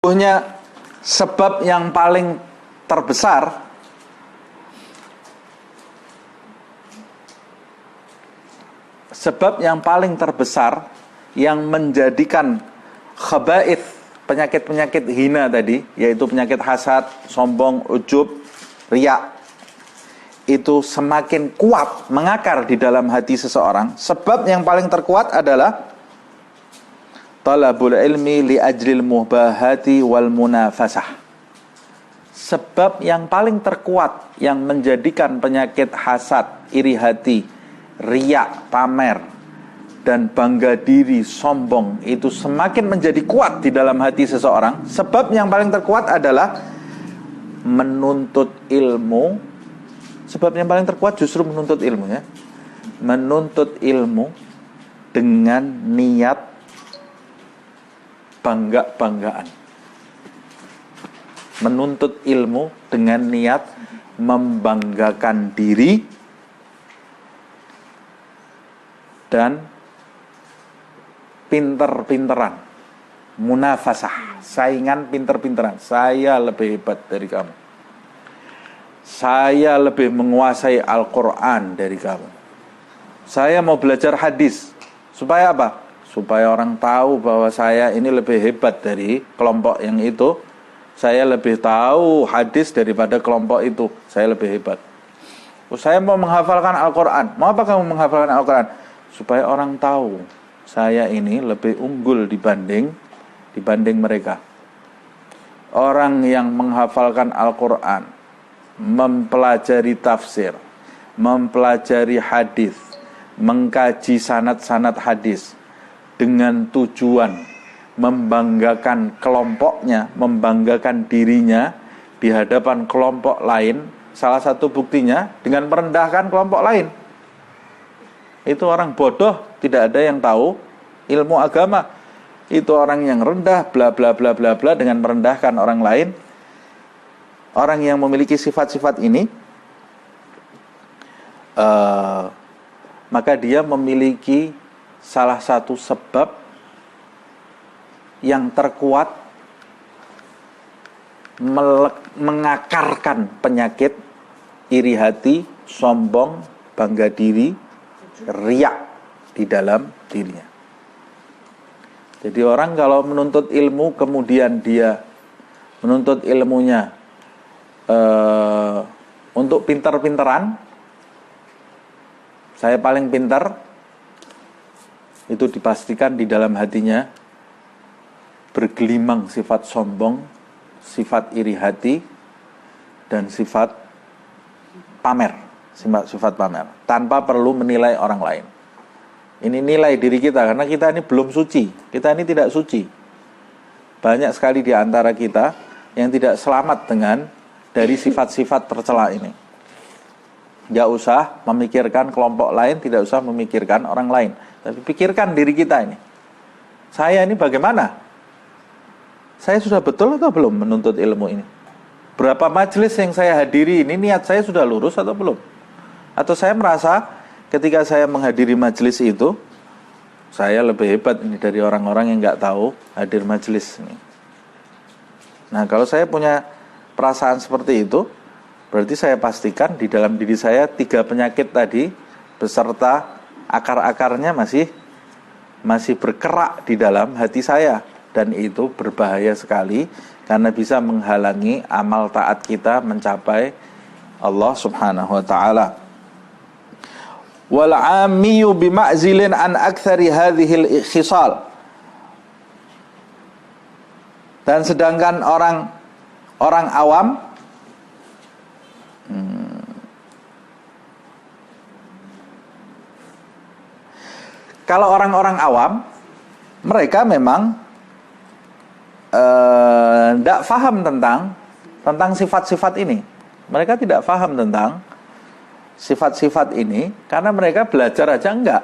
Punya sebab yang paling terbesar yang menjadikan khaba'ith, penyakit-penyakit hina tadi, yaitu penyakit hasad, sombong, ujub, riya, itu semakin kuat mengakar di dalam hati seseorang. Sebab yang paling terkuat adalah talabul ilmi li ajlil muhbahati wal munafasah. Sebab yang paling terkuat yang menjadikan penyakit hasad, iri hati, riya, pamer, dan bangga diri, sombong itu semakin menjadi kuat di dalam hati seseorang. Sebab yang paling terkuat adalah menuntut ilmu. Sebab yang paling terkuat justru menuntut ilmu, ya. Menuntut ilmu dengan niat bangga-banggaan. Menuntut ilmu dengan niat membanggakan diri dan pinter-pinteran, munafasah, saingan pinter-pinteran. Saya lebih hebat dari kamu, saya lebih menguasai Al-Quran dari kamu, saya mau belajar hadis. Supaya apa? Supaya orang tahu bahwa saya ini lebih hebat dari kelompok yang itu. Saya lebih tahu hadis daripada kelompok itu. Saya lebih hebat. Saya mau menghafalkan Al-Quran. Mau apa kamu menghafalkan Al-Quran? Supaya orang tahu saya ini lebih unggul dibanding mereka. Orang yang menghafalkan Al-Quran, mempelajari tafsir, mempelajari hadis, mengkaji sanad-sanad hadis dengan tujuan membanggakan kelompoknya, membanggakan dirinya di hadapan kelompok lain. Salah satu buktinya dengan merendahkan kelompok lain. Itu orang bodoh, tidak ada yang tahu ilmu agama. Itu orang yang rendah, bla bla bla bla bla, dengan merendahkan orang lain. Orang yang memiliki sifat-sifat ini, maka dia memiliki salah satu sebab yang terkuat mengakarkan penyakit iri hati, sombong, bangga diri, riya di dalam dirinya. Jadi orang kalau menuntut ilmu, kemudian dia menuntut ilmunya untuk pinter-pinteran, saya paling pintar, itu dipastikan di dalam hatinya bergelimang sifat sombong, sifat iri hati, dan sifat pamer, sifat pamer, tanpa perlu menilai orang lain. Ini nilai diri kita, karena kita ini belum suci, kita ini tidak suci. Banyak sekali di antara kita yang tidak selamat dari sifat-sifat tercela ini. Tidak usah memikirkan kelompok lain, tidak usah memikirkan orang lain, tapi pikirkan diri kita ini. Saya ini bagaimana? Saya sudah betul atau belum menuntut ilmu ini? Berapa majelis yang saya hadiri ini, niat saya sudah lurus atau belum? Atau saya merasa ketika saya menghadiri majelis itu, saya lebih hebat ini dari orang-orang yang nggak tahu hadir majelis ini. Nah, kalau saya punya perasaan seperti itu, berarti saya pastikan di dalam diri saya 3 penyakit tadi beserta akar-akarnya masih berkerak di dalam hati saya. Dan itu berbahaya sekali, karena bisa menghalangi amal taat kita mencapai Allah subhanahu wa ta'ala. Wal 'amiyyu bima'zilin an aktsari hadhil khisal. Dan sedangkan orang awam kalau orang-orang awam, mereka memang tidak paham tentang sifat-sifat ini. Mereka tidak paham tentang sifat-sifat ini karena mereka belajar aja enggak.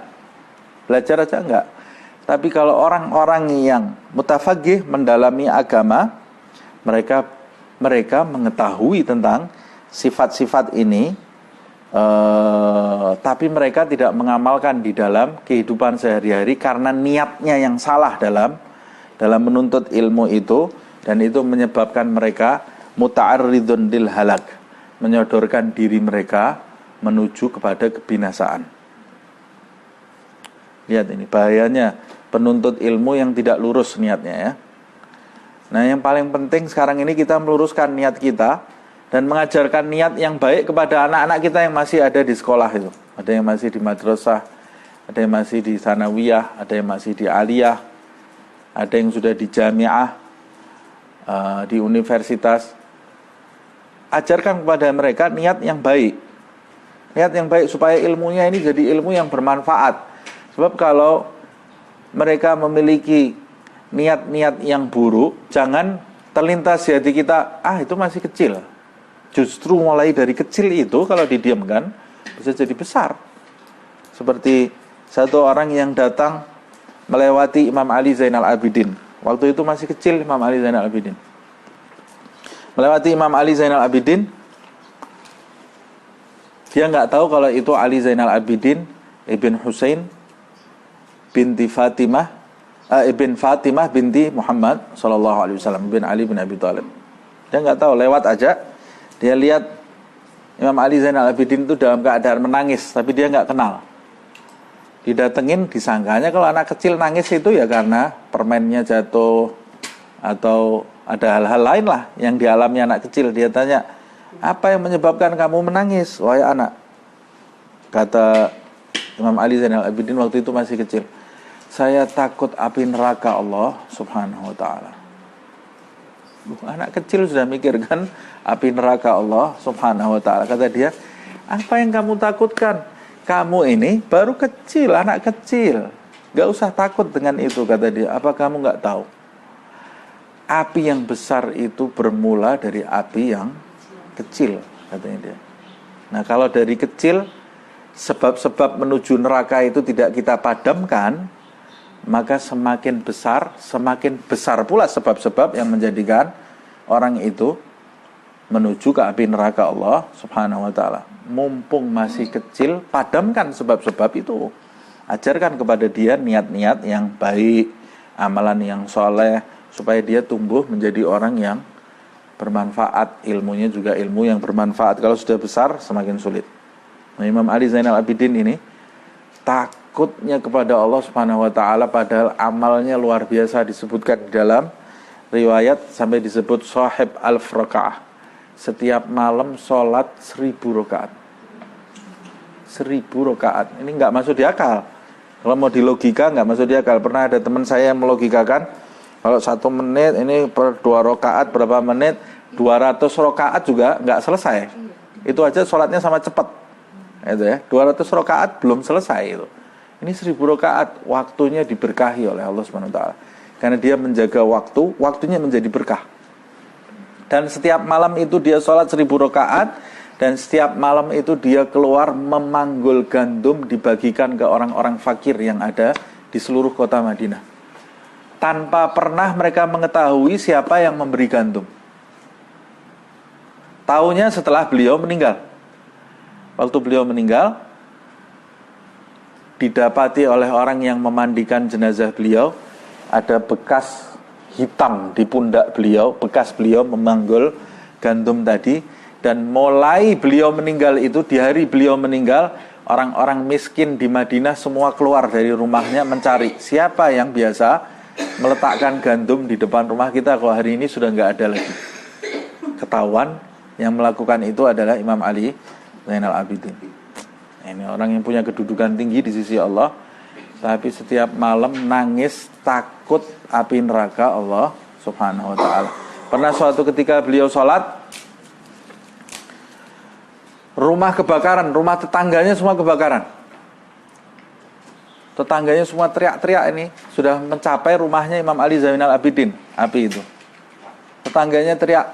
Tapi kalau orang-orang yang mutafaqih, mendalami agama, mereka mengetahui tentang sifat-sifat ini, tapi mereka tidak mengamalkan di dalam kehidupan sehari-hari karena niatnya yang salah dalam menuntut ilmu itu, dan itu menyebabkan mereka muta'arridun lil halak, menyodorkan diri mereka menuju kepada kebinasaan. Lihat ini bahayanya penuntut ilmu yang tidak lurus niatnya ya. Nah, yang paling penting sekarang ini kita meluruskan niat kita dan mengajarkan niat yang baik kepada anak-anak kita yang masih ada di sekolah itu. Ada yang masih di madrasah, ada yang masih di sanawiyah, ada yang masih di aliyah, ada yang sudah di jamiah, di universitas. Ajarkan kepada mereka niat yang baik. Niat yang baik supaya ilmunya ini jadi ilmu yang bermanfaat. Sebab kalau mereka memiliki niat-niat yang buruk, jangan terlintas di hati kita, itu masih kecil. Justru mulai dari kecil itu kalau didiamkan bisa jadi besar. Seperti satu orang yang datang melewati Imam Ali Zainal Abidin. Waktu itu masih kecil Imam Ali Zainal Abidin. Melewati Imam Ali Zainal Abidin, dia nggak tahu kalau itu Ali Zainal Abidin Ibn Husain binti Fatimah, Ibn Fatimah binti Muhammad sallallahu alaihi wasallam bin Ali bin Abi Thalib. Dia nggak tahu, lewat aja dia lihat Imam Ali Zainal Abidin itu dalam keadaan menangis, tapi dia nggak kenal. Didatengin, disangkanya kalau anak kecil nangis itu ya karena permennya jatuh atau ada hal-hal lain lah yang dialami anak kecil. Dia tanya, apa yang menyebabkan kamu menangis, wahai anak? Kata Imam Ali Zainal Abidin waktu itu masih kecil, saya takut api neraka Allah subhanahu wa ta'ala. Anak kecil sudah mikirkan api neraka Allah subhanahu wa ta'ala. Kata dia, apa yang kamu takutkan? Kamu ini baru kecil, anak kecil, gak usah takut dengan itu. Kata dia, apa kamu gak tahu? Api yang besar itu bermula dari api yang kecil, katanya dia. Nah, kalau dari kecil sebab-sebab menuju neraka itu tidak kita padamkan, maka semakin besar pula sebab-sebab yang menjadikan orang itu menuju ke api neraka Allah subhanahu wa ta'ala. Mumpung masih kecil, padamkan sebab-sebab itu. Ajarkan kepada dia niat-niat yang baik, amalan yang soleh, supaya dia tumbuh menjadi orang yang bermanfaat. Ilmunya juga ilmu yang bermanfaat. Kalau sudah besar, semakin sulit. Nah, Imam Ali Zainal Abidin ini takutnya kepada Allah subhanahu wa ta'ala, padahal amalnya luar biasa. Disebutkan di dalam riwayat sampai disebut sahib al-rakaah. Setiap malam sholat 1000 rakaat. 1000 rakaat. Ini nggak masuk di akal. Kalau mau dilogika nggak masuk di akal. Pernah ada teman saya yang melogikakan, kalau 1 menit ini per 2 rakaat berapa menit, 200 rakaat juga nggak selesai. Itu aja sholatnya sama cepat. Itu ya, 200 rakaat belum selesai itu. Ini 1000 rakaat, waktunya diberkahi oleh Allah Subhanahu wa taala. Karena dia menjaga waktu, waktunya menjadi berkah. Dan setiap malam itu dia sholat 1000 rakaat, dan setiap malam itu dia keluar memanggul gandum dibagikan ke orang-orang fakir yang ada di seluruh kota Madinah. Tanpa pernah mereka mengetahui siapa yang memberi gandum. Taunya setelah beliau meninggal. Waktu beliau meninggal, didapati oleh orang yang memandikan jenazah beliau, ada bekas hitam di pundak beliau, bekas beliau memanggul gandum tadi. Dan mulai beliau meninggal itu, di hari beliau meninggal, orang-orang miskin di Madinah semua keluar dari rumahnya mencari siapa yang biasa meletakkan gandum di depan rumah kita. Kalau hari ini sudah nggak ada lagi. Ketahuan yang melakukan itu adalah Imam Ali Zainal Abidin. Ini orang yang punya kedudukan tinggi di sisi Allah, tapi setiap malam nangis takut api neraka Allah subhanahu wa ta'ala. Pernah suatu ketika beliau sholat, rumah kebakaran, rumah tetangganya semua kebakaran. Tetangganya semua teriak-teriak, ini sudah mencapai rumahnya Imam Ali Zainal Abidin, api itu. Tetangganya teriak,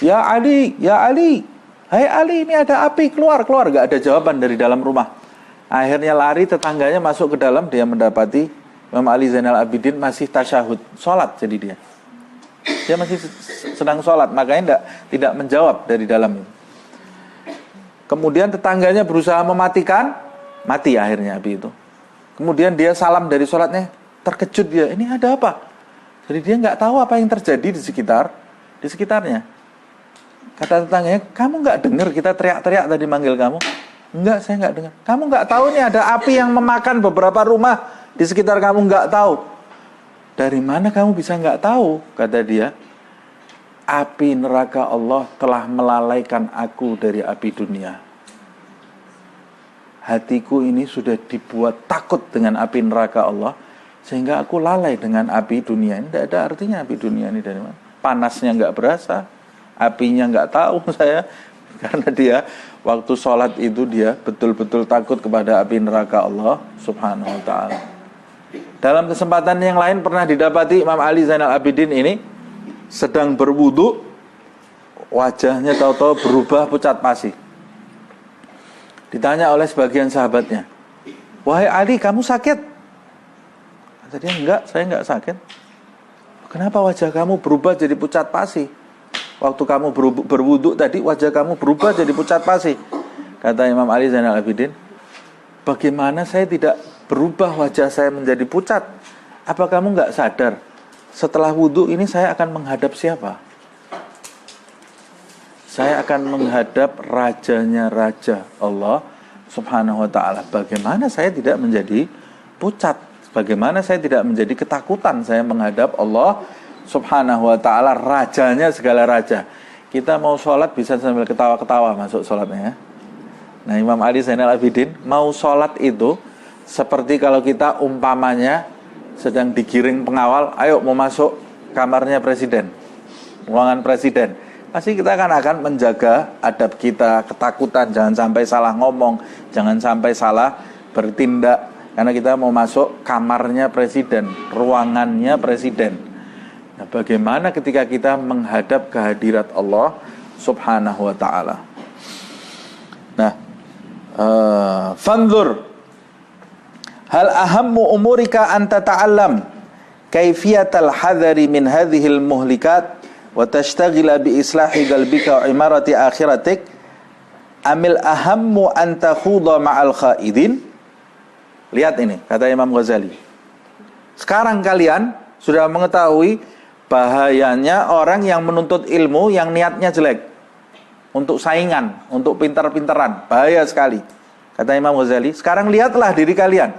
ya Ali, ya Ali, hai Ali, ini ada api, keluar. Gak ada jawaban dari dalam rumah. Akhirnya lari tetangganya masuk ke dalam, dia mendapati Imam Ali Zainal Abidin masih tasyahud, sholat. Jadi dia masih sedang sholat, makanya tidak menjawab dari dalam itu. Kemudian tetangganya berusaha mematikan, mati akhirnya api itu. Kemudian dia salam dari sholatnya, terkejut dia, ini ada apa? Jadi dia nggak tahu apa yang terjadi di sekitarnya. Kata tetangganya, kamu nggak dengar kita teriak-teriak tadi manggil kamu? Enggak, saya nggak dengar. Kamu nggak tahu nih ada api yang memakan beberapa rumah di sekitar kamu, nggak tahu. Dari mana kamu bisa nggak tahu? Kata dia, api neraka Allah telah melalaikan aku dari api dunia. Hatiku ini sudah dibuat takut dengan api neraka Allah, sehingga aku lalai dengan api dunia ini. Tidak ada artinya api dunia ini dari mana. Panasnya nggak berasa, apinya nggak tahu saya. Karena dia waktu sholat itu dia betul-betul takut kepada api neraka Allah subhanahu wa ta'ala. Dalam kesempatan yang lain pernah didapati Imam Ali Zainal Abidin ini sedang berwudu, wajahnya tahu-tahu berubah pucat pasi. Ditanya oleh sebagian sahabatnya, wahai Ali, kamu sakit? Kata dia, enggak, saya enggak sakit. Kenapa wajah kamu berubah jadi pucat pasi? Waktu kamu berwudu tadi, wajah kamu berubah jadi pucat pasi. Kata Imam Ali Zainal Abidin, bagaimana saya tidak berubah wajah saya menjadi pucat? Apa kamu enggak sadar? Setelah wudu ini saya akan menghadap siapa? Saya akan menghadap rajanya raja Allah subhanahu wa ta'ala. Bagaimana saya tidak menjadi pucat? Bagaimana saya tidak menjadi ketakutan saya menghadap Allah subhanahu wa ta'ala, rajanya segala raja. Kita mau sholat bisa sambil ketawa-ketawa masuk sholatnya ya. Nah, Imam Ali Zainal Abidin mau sholat itu seperti kalau kita umpamanya sedang digiring pengawal, ayo mau masuk kamarnya presiden, ruangan presiden. Pasti kita akan menjaga adab kita, ketakutan, jangan sampai salah ngomong, jangan sampai salah bertindak, karena kita mau masuk kamarnya presiden, ruangannya presiden. Nah, bagaimana ketika kita menghadap kehadirat Allah subhanahu wa ta'ala? Nah, fanzur hal ahammu umurika an tata'allam kaifiyatal hadari min hadhil muhlikat wa tashtagila bi islahi qalbika wa imarati akhiratik amil ahammu an takhudha ma'al khaidin. Lihat ini, kata Imam Ghazali. Sekarang kalian sudah mengetahui bahayanya orang yang menuntut ilmu yang niatnya jelek, untuk saingan, untuk pintar-pintaran, bahaya sekali. Kata Imam Ghazali, sekarang lihatlah diri kalian,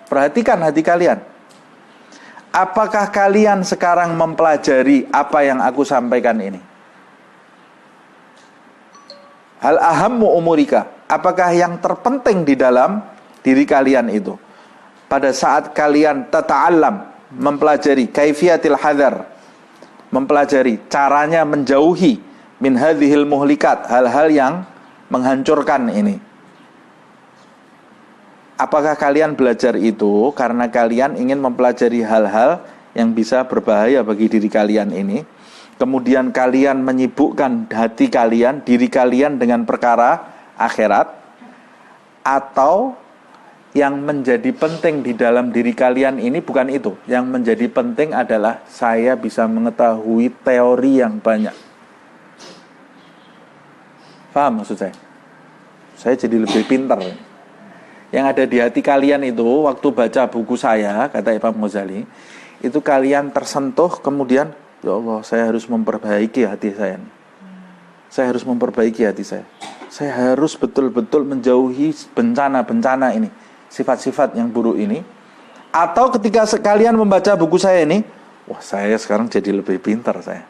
perhatikan hati kalian. Apakah kalian sekarang mempelajari apa yang aku sampaikan ini? Hal ahammu umurika, apakah yang terpenting di dalam diri kalian itu pada saat kalian tata'allam, mempelajari kaifiyatil hadar, mempelajari caranya menjauhi min hadhil muhlikat, hal-hal yang menghancurkan ini. Apakah kalian belajar itu karena kalian ingin mempelajari hal-hal yang bisa berbahaya bagi diri kalian ini, kemudian kalian menyibukkan hati kalian, diri kalian dengan perkara akhirat, atau yang menjadi penting di dalam diri kalian ini bukan itu. Yang menjadi penting adalah saya bisa mengetahui teori yang banyak. Paham maksud saya? Saya jadi lebih pintar. Yang ada di hati kalian itu, waktu baca buku saya, kata Imam Ghazali, itu kalian tersentuh, kemudian, ya Allah, saya harus memperbaiki hati saya. Saya harus memperbaiki hati saya. Saya harus betul-betul menjauhi bencana-bencana ini, sifat-sifat yang buruk ini. Atau ketika kalian membaca buku saya ini, wah, saya sekarang jadi lebih pintar saya.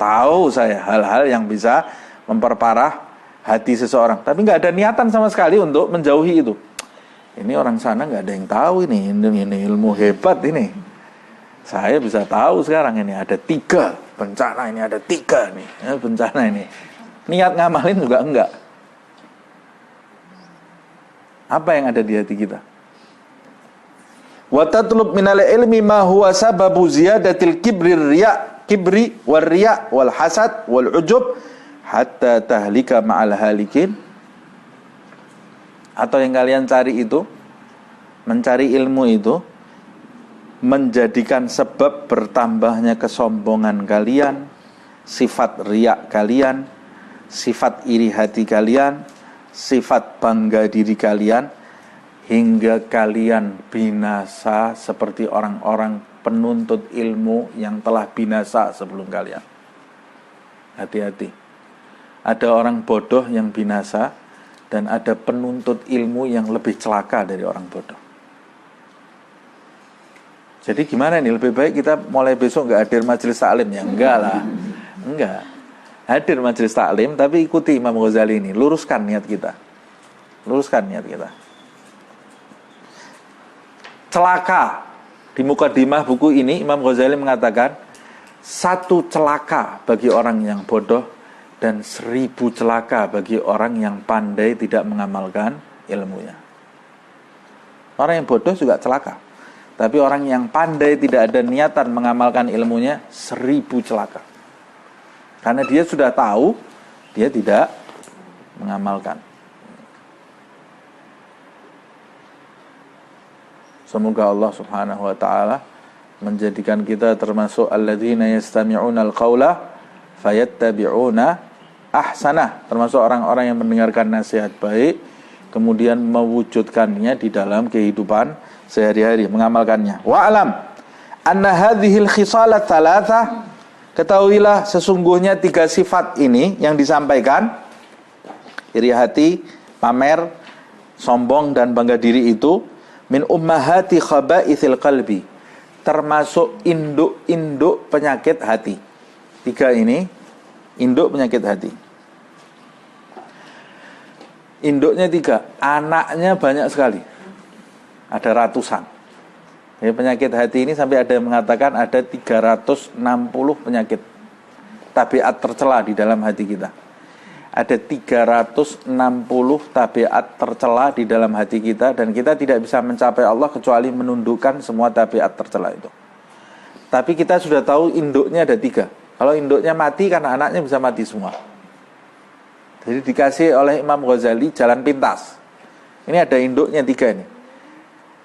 Tahu saya hal-hal yang bisa memperparah hati seseorang. Tapi nggak ada niatan sama sekali untuk menjauhi itu. Ini orang sana nggak ada yang tahu ini ilmu hebat ini. Saya bisa tahu sekarang ini ada 3 bencana, ini ada 3 nih bencana ini. Niat ngamalin juga enggak. Apa yang ada di hati kita? Wa tatlub minal ilmi ma huwa sababu ziyadatil kibri wal riya wal hasad wal ujub hatta tahlika ma'al halikin. Atau yang kalian cari itu, mencari ilmu itu menjadikan sebab bertambahnya kesombongan kalian, sifat riya kalian, sifat iri hati kalian, sifat bangga diri kalian, hingga kalian binasa seperti orang-orang penuntut ilmu yang telah binasa sebelum kalian. Hati-hati. Ada orang bodoh yang binasa dan ada penuntut ilmu yang lebih celaka dari orang bodoh. Jadi gimana nih? Lebih baik kita mulai besok nggak hadir majelis taklim ya? Enggak lah. Enggak. Hadir majelis taklim tapi ikuti Imam Ghazali ini. Luruskan niat kita. Luruskan niat kita. Celaka. Di mukadimah buku ini Imam Ghazali mengatakan 1 celaka bagi orang yang bodoh dan 1000 celaka bagi orang yang pandai tidak mengamalkan ilmunya. Orang yang bodoh juga celaka. Tapi orang yang pandai tidak ada niatan mengamalkan ilmunya 1000 celaka. Karena dia sudah tahu, dia tidak mengamalkan. Semoga Allah Subhanahu wa taala menjadikan kita termasuk alladzina yastami'una al-qaula fayattabi'una ahsanah, termasuk orang-orang yang mendengarkan nasihat baik kemudian mewujudkannya di dalam kehidupan sehari-hari, mengamalkannya. Wa'lam anna hadhil khisalat thalatha, ketahuilah sesungguhnya 3 sifat ini yang disampaikan, iri hati, pamer, sombong dan bangga diri itu min ummahati khaba'ithil qalbi, termasuk induk-induk penyakit hati. 3 ini induk penyakit hati. Induknya 3, anaknya banyak sekali. Ada ratusan. Jadi penyakit hati ini sampai ada yang mengatakan ada 360 penyakit tabiat tercela di dalam hati kita. Ada 360 tabiat tercela di dalam hati kita dan kita tidak bisa mencapai Allah kecuali menundukkan semua tabiat tercela itu. Tapi kita sudah tahu induknya ada 3. Kalau induknya mati, karena anaknya bisa mati semua. Jadi dikasih oleh Imam Ghazali jalan pintas. Ini ada induknya 3 ini.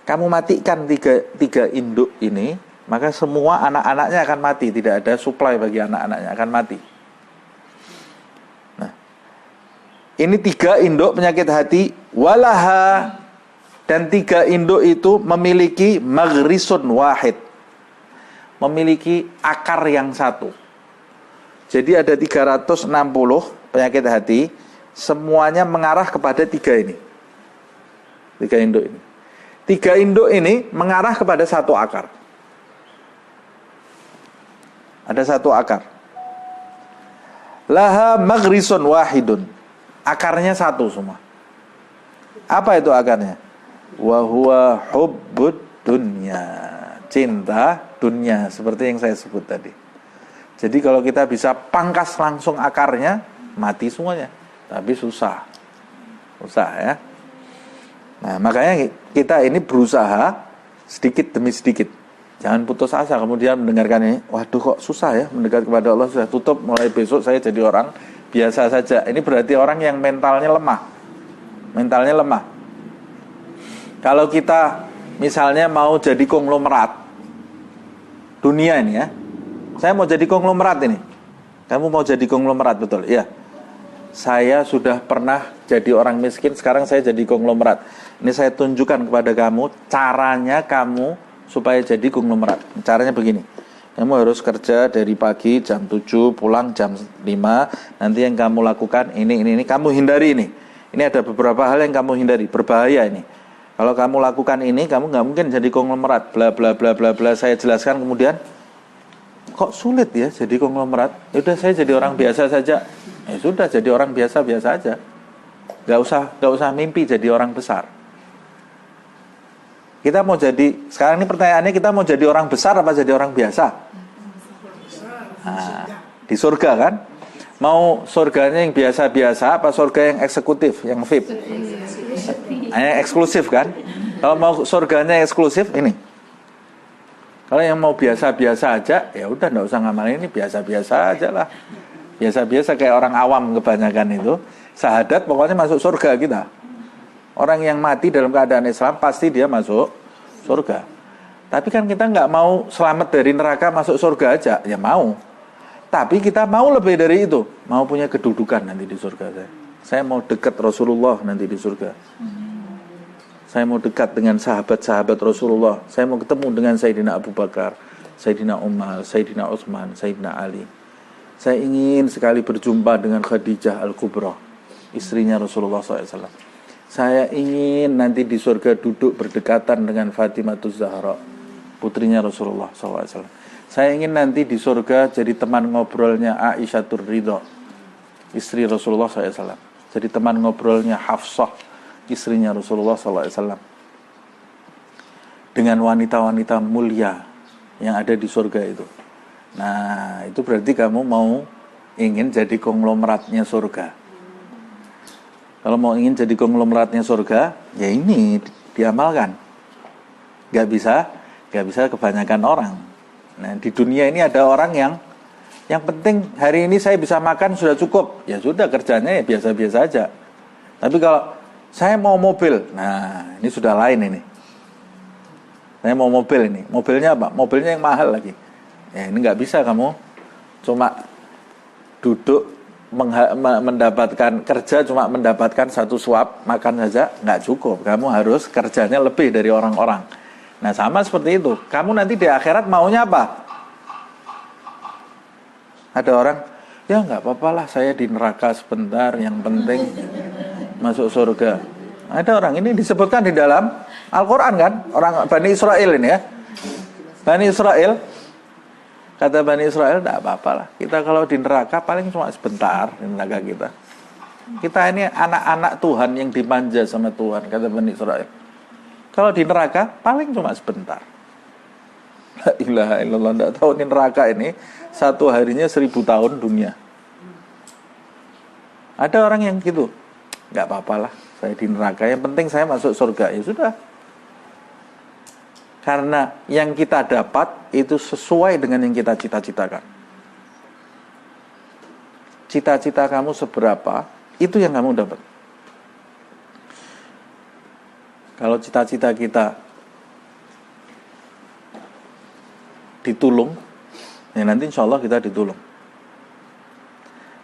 Kamu matikan 3 induk ini, maka semua anak-anaknya akan mati. Tidak ada supply bagi anak-anaknya, akan mati. Nah, ini 3 induk penyakit hati. Walaha, dan 3 induk itu memiliki maghrisun wahid, memiliki akar yang satu. Jadi ada 360 penyakit hati, semuanya mengarah kepada 3 ini. 3 induk ini. 3 induk ini mengarah kepada satu akar. Ada satu akar. Laha maghrisun wahidun. Akarnya satu semua. Apa itu akarnya? Wa huwa hubbud dunya. Cinta dunia, seperti yang saya sebut tadi. Jadi kalau kita bisa pangkas langsung akarnya, mati semuanya. Tapi susah. Susah ya. Nah, makanya kita ini berusaha sedikit demi sedikit. Jangan putus asa kemudian mendengarkan ini, waduh kok susah ya mendekat kepada Allah, sudah tutup, mulai besok saya jadi orang biasa saja. Ini berarti orang yang mentalnya lemah. Mentalnya lemah. Kalau kita misalnya mau jadi konglomerat dunia ini ya. Saya mau jadi konglomerat ini. Kamu mau jadi konglomerat, betul? Iya. Saya sudah pernah jadi orang miskin, sekarang saya jadi konglomerat. Ini saya tunjukkan kepada kamu caranya kamu supaya jadi konglomerat. Caranya begini. Kamu harus kerja dari pagi jam 7, pulang jam 5. Nanti yang kamu lakukan ini. Kamu hindari ini. Ini ada beberapa hal yang kamu hindari, berbahaya ini. Kalau kamu lakukan ini, kamu nggak mungkin jadi konglomerat. Bla bla bla bla bla. Saya jelaskan kemudian. Kok sulit ya jadi konglomerat? Ya udah saya jadi orang biasa saja. Ya sudah, jadi orang biasa-biasa aja. Gak usah mimpi jadi orang besar. Kita mau jadi, sekarang ini pertanyaannya, kita mau jadi orang besar apa jadi orang biasa? Nah, di surga kan? Mau surganya yang biasa-biasa apa surga yang eksekutif, yang VIP? Yang eksklusif kan? Kalau mau surganya eksklusif, ini. Kalau yang mau biasa-biasa aja, ya udah nggak usah ngamalin ini, biasa-biasa aja lah. Biasa-biasa kayak orang awam kebanyakan itu. Syahadat pokoknya masuk surga kita. Orang yang mati dalam keadaan Islam pasti dia masuk surga. Tapi kan kita nggak mau selamat dari neraka masuk surga aja, ya mau. Tapi kita mau lebih dari itu, mau punya kedudukan nanti di surga. Saya mau dekat Rasulullah nanti di surga. Saya mau dekat dengan sahabat-sahabat Rasulullah. Saya mau ketemu dengan Sayyidina Abu Bakar, Sayyidina Umar, Sayyidina Utsman, Sayyidina Ali. Saya ingin sekali berjumpa dengan Khadijah Al-Kubra, istrinya Rasulullah SAW. Saya ingin nanti di surga duduk berdekatan dengan Fatimatuz Zahra, putrinya Rasulullah SAW. Saya ingin nanti di surga jadi teman ngobrolnya Aisyatur Ridha, istri Rasulullah SAW. Jadi teman ngobrolnya Hafsah, istrinya Rasulullah SAW, dengan wanita-wanita mulia yang ada di surga itu. Nah, itu berarti kamu mau ingin jadi konglomeratnya surga. Kalau mau ingin jadi konglomeratnya surga, ya ini diamalkan. Gak bisa kebanyakan orang. Nah, di dunia ini ada orang yang penting hari ini saya bisa makan sudah cukup. Ya sudah, kerjanya ya biasa-biasa aja. Tapi kalau saya mau mobil, nah ini sudah lain ini. Saya mau mobil ini. Mobilnya apa? Mobilnya yang mahal lagi. Ya ini nggak bisa kamu cuma duduk mendapatkan kerja, cuma mendapatkan satu suap makan saja nggak cukup. Kamu harus kerjanya lebih dari orang-orang. Nah sama seperti itu. Kamu nanti di akhirat maunya apa? Ada orang, ya nggak apa-apa lah saya di neraka sebentar, yang penting masuk surga. Ada orang, ini disebutkan di dalam Al-Quran kan, orang Bani Israel ini ya. Bani Israel, kata Bani Israel, tidak apa-apa lah. Kita kalau di neraka paling cuma sebentar di neraka kita. Kita ini anak-anak Tuhan yang dimanja sama Tuhan, kata Bani Israel. Kalau di neraka paling cuma sebentar. La ilaha illallah, tidak tahu ini neraka ini satu harinya 1000 tahun dunia. Ada orang yang gitu, nggak apa-apa lah saya di neraka, yang penting saya masuk surga. Ya sudah, karena yang kita dapat itu sesuai dengan yang kita cita-citakan. Cita-cita kamu seberapa, itu yang kamu dapat. Kalau cita-cita kita ditulung, ya nanti insya Allah kita ditulung.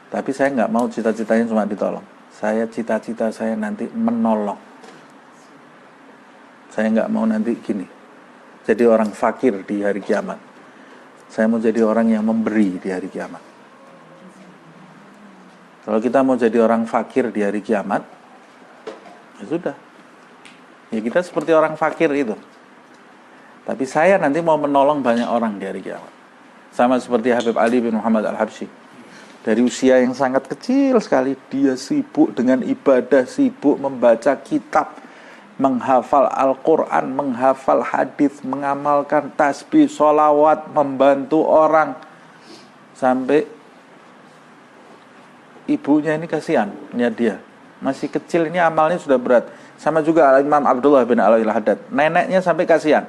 Tapi saya nggak mau cita-citanya cuma ditolong. Saya cita-cita saya nanti menolong. Saya nggak mau nanti gini, jadi orang fakir di hari kiamat. Saya mau jadi orang yang memberi di hari kiamat. Kalau kita mau jadi orang fakir di hari kiamat, ya sudah. Ya kita seperti orang fakir itu. Tapi saya nanti mau menolong banyak orang di hari kiamat. Sama seperti Habib Ali bin Muhammad Al-Habsyi. Dari usia yang sangat kecil sekali, dia sibuk dengan ibadah, sibuk membaca kitab, menghafal Al-Quran, menghafal hadis, mengamalkan tasbih, sholawat, membantu orang. Sampai ibunya ini kasihan, lihat dia. Masih kecil ini amalnya sudah berat. Sama juga Imam Abdullah bin Alwi Al-Haddad. Neneknya sampai kasihan.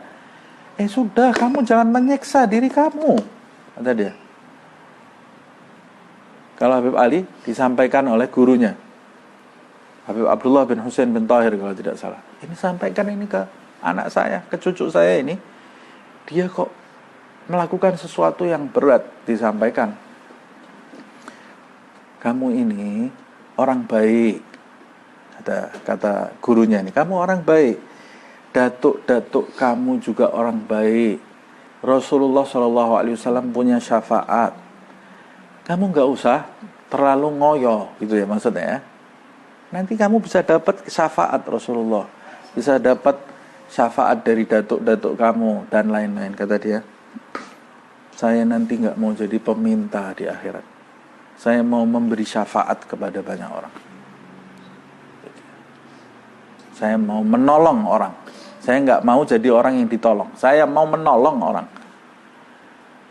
Sudah, kamu jangan menyiksa diri kamu, kata dia. Kalau Habib Ali disampaikan oleh gurunya, Habib Abdullah bin Husain bin Tahir kalau tidak salah. Ini sampaikan ini ke anak saya, ke cucu saya ini. Dia kok melakukan sesuatu yang berat, disampaikan. Kamu ini orang baik, kata gurunya ini. Kamu orang baik. Datuk-datuk kamu juga orang baik. Rasulullah SAW punya syafaat. Kamu nggak usah terlalu ngoyo, gitu ya maksudnya ya. Nanti kamu bisa dapat syafaat Rasulullah, bisa dapat syafaat dari datuk-datuk kamu dan lain-lain, kata dia. Saya nanti nggak mau jadi peminta di akhirat. Saya mau memberi syafaat kepada banyak orang. Saya mau menolong orang. Saya nggak mau jadi orang yang ditolong. Saya mau menolong orang.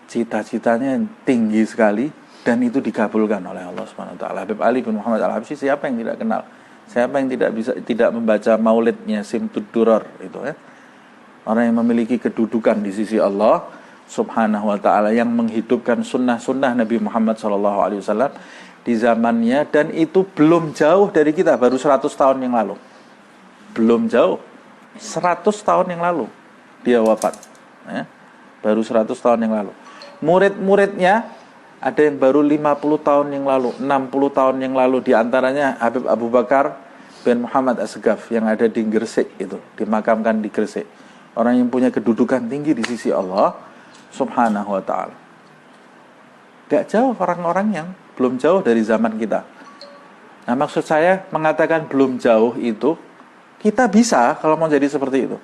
Cita-citanya tinggi sekali. Dan itu dikabulkan oleh Allah Subhanahu wa taala. Habib Ali bin Muhammad Al-Habsyi, siapa yang tidak kenal? Siapa yang tidak membaca maulidnya Simtud Duror itu ya? Orang yang memiliki kedudukan di sisi Allah Subhanahu wa taala, yang menghidupkan sunnah-sunnah Nabi Muhammad SAW di zamannya, dan itu belum jauh dari kita, baru 100 tahun yang lalu. Belum jauh. 100 tahun yang lalu dia wafat. Ya? Baru 100 tahun yang lalu. Murid-muridnya ada yang baru 50 tahun yang lalu, 60 tahun yang lalu. Di antaranya Habib Abu Bakar bin Muhammad As-Segaf yang ada di Gresik itu, dimakamkan di Gresik. Orang yang punya kedudukan tinggi di sisi Allah Subhanahu wa ta'ala. Gak jauh orang-orang yang belum jauh dari zaman kita. Nah, maksud saya mengatakan belum jauh itu, kita bisa kalau mau jadi seperti itu.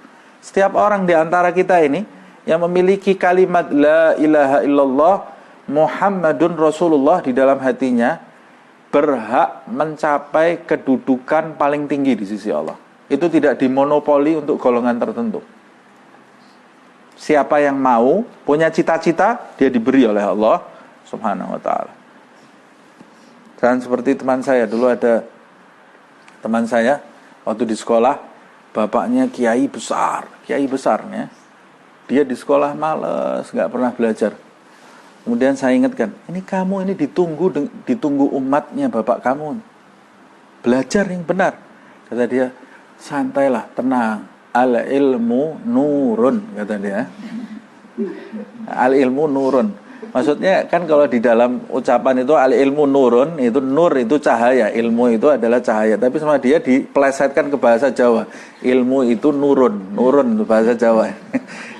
Setiap orang di antara kita ini yang memiliki kalimat la ilaha illallah Muhammadun Rasulullah di dalam hatinya, berhak mencapai kedudukan paling tinggi di sisi Allah. Itu tidak dimonopoli untuk golongan tertentu. Siapa yang mau, punya cita-cita, dia diberi oleh Allah Subhanahu wa ta'ala. Dan seperti teman saya, dulu ada teman saya waktu di sekolah, bapaknya kiai besarnya. Dia di sekolah malas, gak pernah belajar. Kemudian saya ingatkan, ini kamu ini ditunggu umatnya bapak kamu. Belajar yang benar. Kata dia, santailah, tenang. Al-ilmu nurun, kata dia. Al-ilmu nurun. Maksudnya kan kalau di dalam ucapan itu al-ilmu nurun, itu nur itu cahaya, ilmu itu adalah cahaya. Tapi sama dia dipelesetkan ke bahasa Jawa. Ilmu itu nurun itu bahasa Jawa.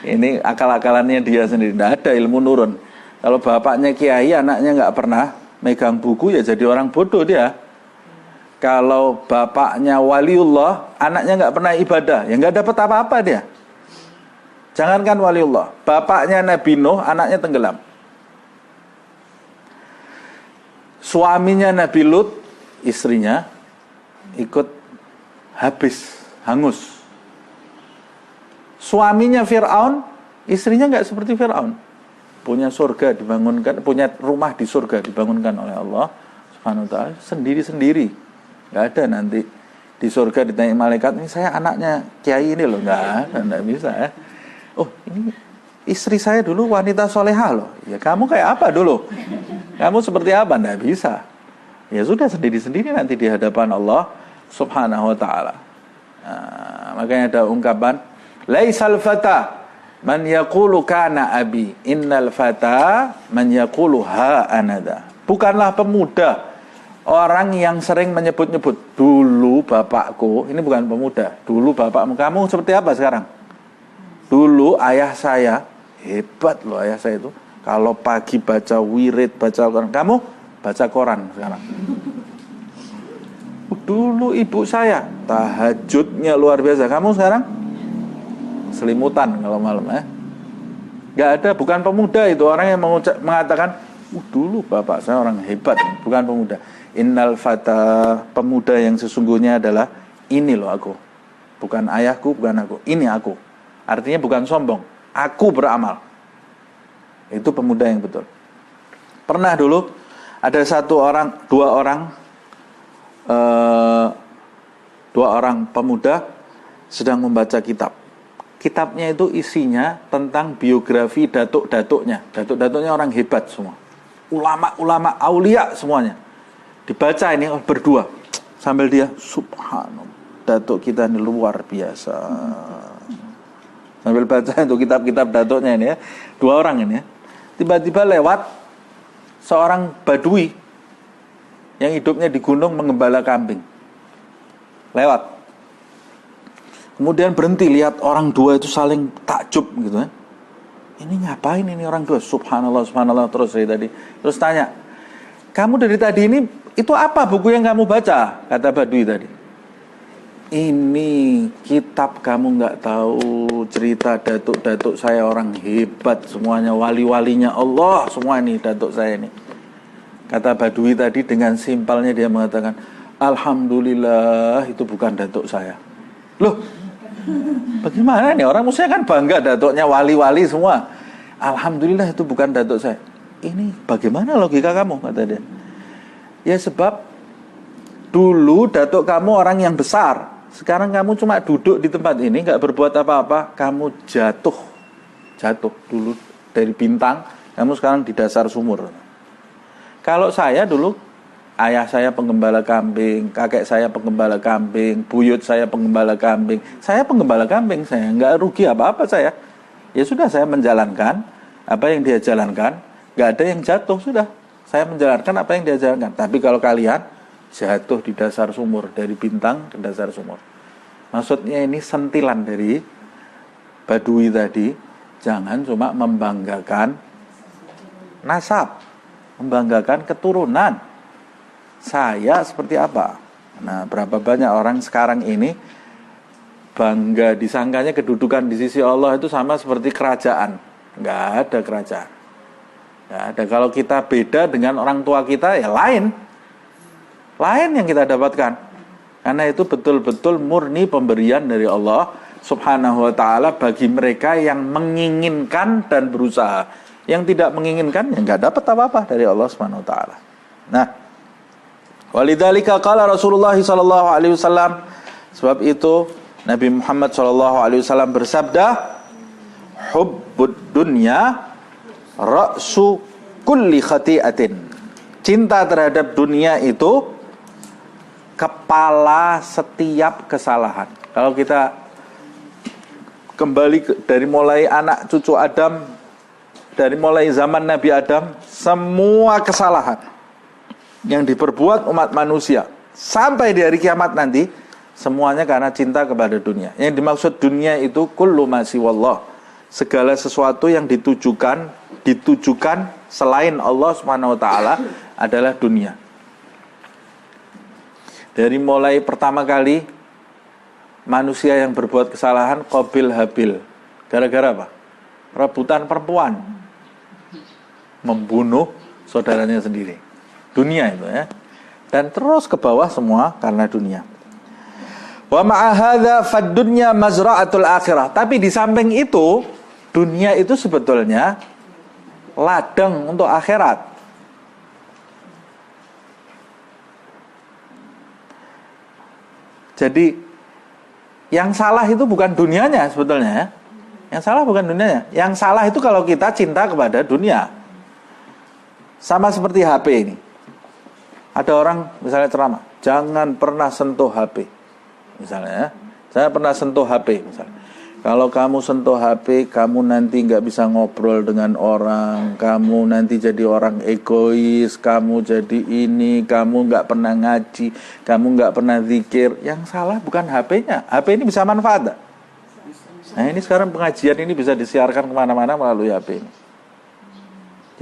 Ini akal-akalannya dia sendiri. Tidak ada ilmu nurun. Kalau bapaknya kiai, anaknya nggak pernah megang buku, ya jadi orang bodoh dia. Kalau bapaknya waliullah, anaknya nggak pernah ibadah, ya nggak dapat apa-apa dia. Jangankan waliullah, bapaknya Nabi Nuh, anaknya tenggelam. Suaminya Nabi Lut, istrinya ikut habis, hangus. Suaminya Fir'aun, istrinya nggak seperti Fir'aun. Punya surga dibangunkan, punya rumah di surga dibangunkan oleh Allah Subhanahu wa ta'ala sendiri-sendiri. Nggak ada nanti di surga ditanya malaikat, ini saya anaknya kiai ini loh. Nggak bisa ya. Oh, ini istri saya dulu wanita solehah loh. Ya kamu kayak apa dulu? Kamu seperti apa? Nggak bisa. Ya sudah, sendiri-sendiri nanti di hadapan Allah Subhanahu wa ta'ala. Nah, makanya ada ungkapan, laisal fata man yaqulu kana abi, innal fata man yaqulu ha anada. Bukanlah pemuda orang yang sering menyebut-nyebut dulu bapakku. Ini bukan pemuda. Dulu bapakmu. Kamu seperti apa sekarang? Dulu ayah saya, hebat loh ayah saya itu. Kalau pagi baca wirid, baca Al-Quran. Kamu baca koran sekarang. Dulu ibu saya tahajudnya luar biasa. Kamu sekarang selimutan kalau malam ya. Gak ada, bukan pemuda itu. Orang yang mengatakan dulu bapak saya orang hebat. Bukan pemuda. Innal fata, pemuda yang sesungguhnya adalah ini loh aku. Bukan ayahku, bukan aku. Ini aku. Artinya bukan sombong. Aku beramal. Itu pemuda yang betul. Pernah dulu ada dua orang pemuda sedang membaca kitab. Kitabnya itu isinya tentang biografi datuk-datuknya. Datuk-datuknya orang hebat semua. Ulama-ulama, aulia semuanya. Dibaca ini berdua. Sambil dia, subhanallah, datuk kita ini luar biasa. Sambil baca itu kitab-kitab datuknya ini ya. Dua orang ini ya. Tiba-tiba lewat seorang badui yang hidupnya di gunung mengembala kambing. Lewat. Kemudian berhenti lihat orang dua itu saling takjub gitu ya. Ini ngapain ini orang dua? Subhanallah, subhanallah terus dari tadi. Terus tanya, kamu dari tadi ini itu apa buku yang kamu baca? Kata badui tadi. Ini kitab, kamu nggak tahu cerita datuk-datuk saya orang hebat semuanya, wali-walinya Allah semua ini datuk saya ini. Kata badui tadi dengan simpelnya dia mengatakan, alhamdulillah itu bukan datuk saya. Loh, bagaimana nih orang mestinya kan bangga datuknya wali-wali semua. Alhamdulillah itu bukan datuk saya. Ini bagaimana logika kamu, kata dia. Ya sebab dulu datuk kamu orang yang besar. Sekarang kamu cuma duduk di tempat ini, gak berbuat apa-apa. Kamu jatuh dulu dari bintang. Kamu sekarang di dasar sumur. Kalau saya dulu, ayah saya penggembala kambing, kakek saya penggembala kambing, buyut saya penggembala kambing. Saya penggembala kambing, saya gak rugi apa-apa saya. Ya sudah, saya menjalankan apa yang dia jalankan. Gak ada yang jatuh, sudah. Saya menjalankan apa yang dia jalankan. Tapi kalau kalian jatuh di dasar sumur, dari bintang ke dasar sumur. Maksudnya ini sentilan dari Badui tadi, jangan cuma membanggakan nasab, membanggakan keturunan. Saya seperti apa? Nah, berapa banyak orang sekarang ini bangga, disangkanya kedudukan di sisi Allah itu sama seperti kerajaan. Nggak ada kerajaan. Nggak ada. Kalau kita beda dengan orang tua kita, ya lain yang kita dapatkan. Karena itu betul-betul murni pemberian dari Allah Subhanahu wa ta'ala bagi mereka yang menginginkan dan berusaha. Yang tidak menginginkan, ya nggak dapat apa-apa dari Allah Subhanahu wa ta'ala. Nah, walidzalika qala Rasulullah sallallahu alaihi wasallam, sebab itu Nabi Muhammad sallallahu alaihi wasallam bersabda, hubbud dunya ra'su kulli khati'atin. Cinta terhadap dunia itu kepala setiap kesalahan. Kalau kita kembali dari mulai anak cucu Adam, dari mulai zaman Nabi Adam, semua kesalahan yang diperbuat umat manusia sampai di hari kiamat nanti, semuanya karena cinta kepada dunia. Yang dimaksud dunia itu kullu ma siwallah, segala sesuatu yang ditujukan selain Allah Subhanahu wa taala adalah dunia. Dari mulai pertama kali manusia yang berbuat kesalahan, Qabil Habil, gara-gara apa? Rebutan perempuan, membunuh saudaranya sendiri. Dunia itu ya. Dan terus ke bawah semua karena dunia. Wa ma'a hadza fad-dunya mazra'atul akhirah. Tapi di samping itu, dunia itu sebetulnya ladang untuk akhirat. Jadi yang salah itu bukan dunianya sebetulnya ya. Yang salah bukan dunianya. Yang salah itu kalau kita cinta kepada dunia. Sama seperti HP ini. Ada orang misalnya ceramah, jangan pernah sentuh HP. Misalnya ya, saya pernah sentuh HP misalnya. Kalau kamu sentuh HP, kamu nanti nggak bisa ngobrol dengan orang, kamu nanti jadi orang egois, kamu jadi ini, kamu nggak pernah ngaji, kamu nggak pernah zikir. Yang salah bukan HP-nya. HP ini bisa manfaat. Nah ini sekarang pengajian ini bisa disiarkan kemana-mana melalui HP ini.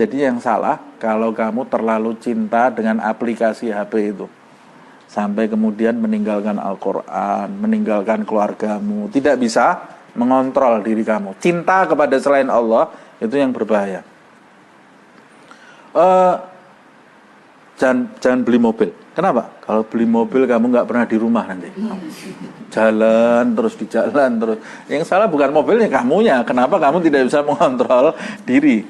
Jadi yang salah kalau kamu terlalu cinta dengan aplikasi HP itu. Sampai kemudian meninggalkan Al-Quran, meninggalkan keluargamu, tidak bisa mengontrol diri kamu. Cinta kepada selain Allah itu yang berbahaya. Jangan beli mobil. Kenapa? Kalau beli mobil kamu nggak pernah di rumah nanti. Jalan terus di jalan terus. Yang salah bukan mobilnya, kamunya. Kenapa kamu tidak bisa mengontrol diri?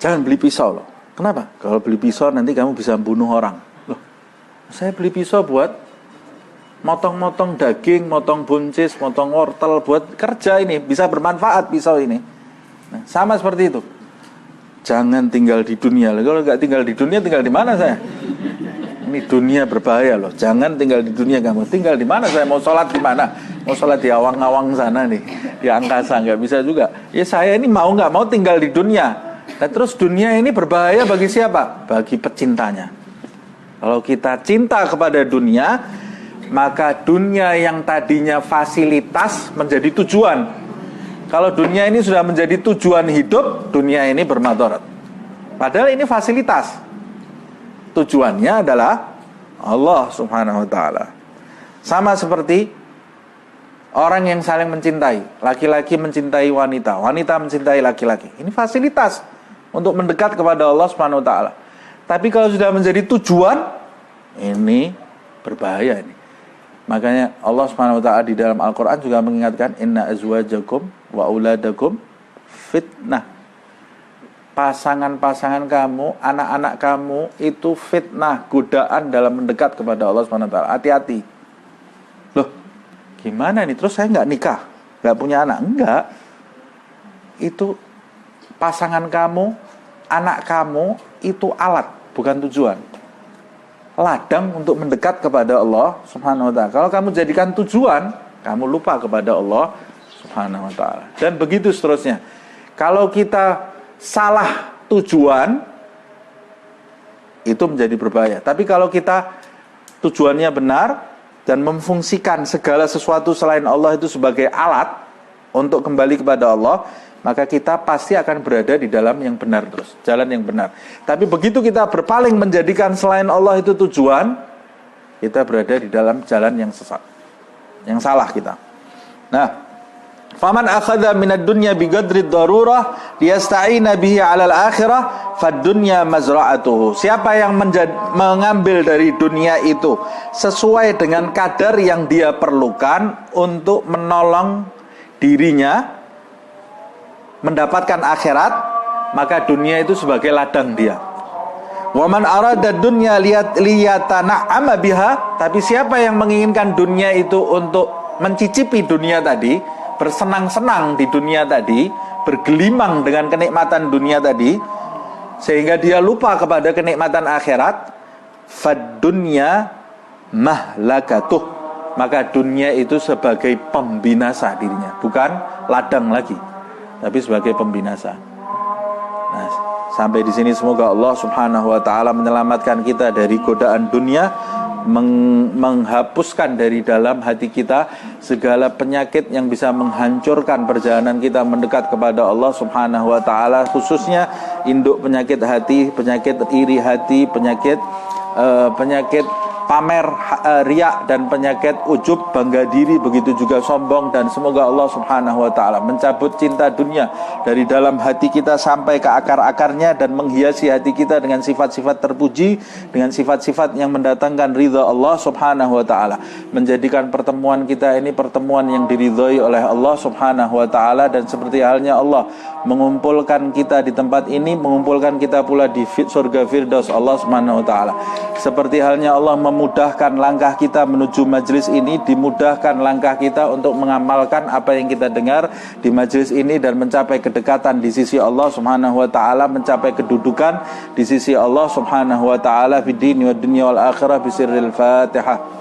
Jangan beli pisau loh. Kenapa? Kalau beli pisau nanti kamu bisa bunuh orang. Loh, saya beli pisau buat motong-motong daging, motong buncis, motong wortel, buat kerja ini, bisa bermanfaat pisau ini. Nah, sama seperti itu. Jangan tinggal di dunia. Kalau nggak tinggal di dunia, tinggal di mana saya? Ini dunia berbahaya loh. Jangan tinggal di dunia kamu. Tinggal di mana saya? Mau sholat di mana? Mau sholat di awang-awang sana nih, di angkasa, nggak bisa juga. Ya saya ini mau nggak mau tinggal di dunia. Nah terus dunia ini berbahaya bagi siapa? Bagi pecintanya. Kalau kita cinta kepada dunia, maka dunia yang tadinya fasilitas menjadi tujuan. Kalau dunia ini sudah menjadi tujuan hidup, dunia ini bermadarat. Padahal ini fasilitas. Tujuannya adalah Allah Subhanahu wa ta'ala. Sama seperti orang yang saling mencintai. Laki-laki mencintai wanita, wanita mencintai laki-laki. Ini fasilitas untuk mendekat kepada Allah Subhanahu wa ta'ala. Tapi kalau sudah menjadi tujuan, ini berbahaya ini. Makanya Allah Subhanahu wa ta'ala di dalam Al-Qur'an juga mengingatkan, inna azwajakum wa auladakum fitnah. Pasangan-pasangan kamu, anak-anak kamu itu fitnah, godaan dalam mendekat kepada Allah Subhanahu wa ta'ala. Hati-hati. Loh, gimana nih? Terus saya nggak nikah, nggak punya anak? Enggak. Itu pasangan kamu, anak kamu itu alat, bukan tujuan. Ladang untuk mendekat kepada Allah Subhanahu wa ta'ala. Kalau kamu jadikan tujuan, kamu lupa kepada Allah Subhanahu wa ta'ala. Dan begitu seterusnya. Kalau kita salah tujuan, itu menjadi berbahaya. Tapi kalau kita tujuannya benar, dan memfungsikan segala sesuatu selain Allah itu sebagai alat untuk kembali kepada Allah, maka kita pasti akan berada di dalam yang benar terus, jalan yang benar. Tapi begitu kita berpaling menjadikan selain Allah itu tujuan, kita berada di dalam jalan yang sesat, yang salah kita. Nah, faman akhadha minad dunya biqadri darurah liyasta'ina bihi 'alal akhirah fadunya mazra'atuhu. Siapa yang mengambil dari dunia itu sesuai dengan kadar yang dia perlukan untuk menolong dirinya mendapatkan akhirat, maka dunia itu sebagai ladang dia. Waman arada dunya liyatana'ama biha, tapi siapa yang menginginkan dunia itu untuk mencicipi dunia tadi, bersenang-senang di dunia tadi, bergelimang dengan kenikmatan dunia tadi, sehingga dia lupa kepada kenikmatan akhirat, fadunya mahlakatuh, maka dunia itu sebagai pembinasa dirinya, bukan ladang lagi, tapi sebagai pembinasa. Nah, sampai di sini semoga Allah Subhanahu wa taala menyelamatkan kita dari godaan dunia, menghapuskan dari dalam hati kita segala penyakit yang bisa menghancurkan perjalanan kita mendekat kepada Allah Subhanahu wa taala, khususnya induk penyakit hati, penyakit iri hati, penyakit pamer, riak, dan penyakit ujub, bangga diri, begitu juga sombong. Dan semoga Allah Subhanahu wa taala mencabut cinta dunia dari dalam hati kita sampai ke akar-akarnya, dan menghiasi hati kita dengan sifat-sifat terpuji, dengan sifat-sifat yang mendatangkan ridha Allah Subhanahu wa taala, menjadikan pertemuan kita ini pertemuan yang diridhai oleh Allah Subhanahu wa taala. Dan seperti halnya Allah mengumpulkan kita di tempat ini, mengumpulkan kita pula di surga Firdaus Allah Subhanahu wa taala. Seperti halnya Allah memudahkan langkah kita menuju majelis ini, dimudahkan langkah kita untuk mengamalkan apa yang kita dengar di majelis ini, dan mencapai kedekatan di sisi Allah Subhanahu wa taala, mencapai kedudukan di sisi Allah Subhanahu wa taala fid dini wad dunya wal akhirah bisirril Fatihah.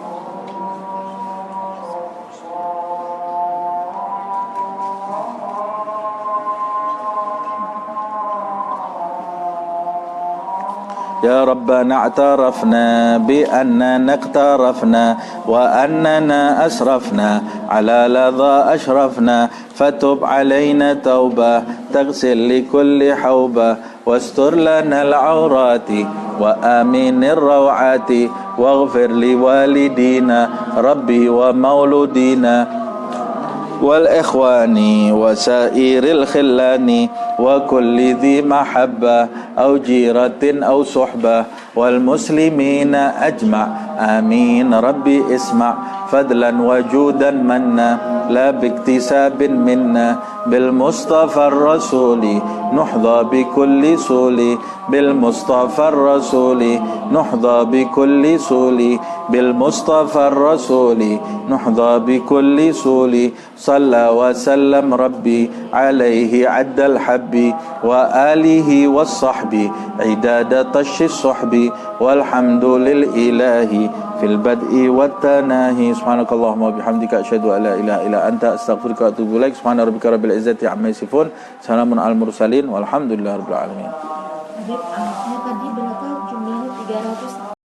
Ya Rabbana a'tarafna bi'annana iqtarafna wa annana asrafna ala ladha ashrafna fatub alayna tawbah taghsil li kulli hawbah wastur lana al-awrati wa aminir rawati waghfir li walidina rabbi wa mauludina wal ikhwani wa sairil khillani wa kulli dhi mahabbah aw jiratin aw suhbah wal muslimina ajma' amin rabbi isma' fadlan wajudan manna la biktisabin minna bil mustafa rasuli nuhdha bi kulli suli bil mustafa rasuli nuhdha bi kulli suli bil mustafa rasuli nuhdha bi kulli suli salla wa sallam rabbi alaihi addal habbi wa alihi was sahbi idada tashis sahbi walhamdu lil ilahi fil bad'i wat tanahi subhanakallahumma bihamdika asyhadu an la ilaha illa anta astaghfiruka wa atubu ilaik. Subhana rabbika rabbil izzati amma yasifun, salamun al mursalin walhamdulillahi rabbil alamin.